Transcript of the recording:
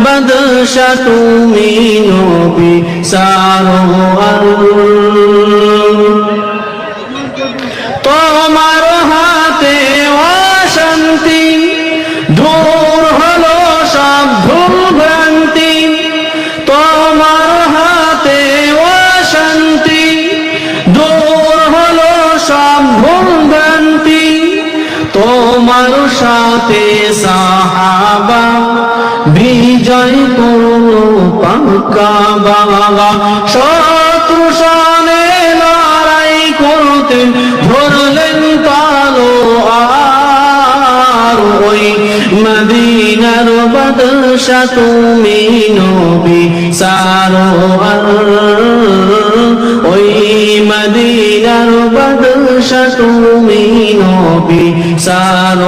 বাদশা তুমি নবী সারোয়ার। তোমার হাতে অশান্তি, দূর হলো সব ভুল ভ্রান্তি। তোমার হাতে অশান্তি, দূর হলো সব ভুল ভ্রান্তি। তোমার সাথে সাহাবা বিজয় করলো পাক্কা বাবা। শত্রু সামনে লড়াই করতে ধরলেন তলোয়ার। ওই মদিনার বাদশা তুমি নবী সারোয়ার। ওই মদিনার বাদশা তুমি নবী সারোয়ার।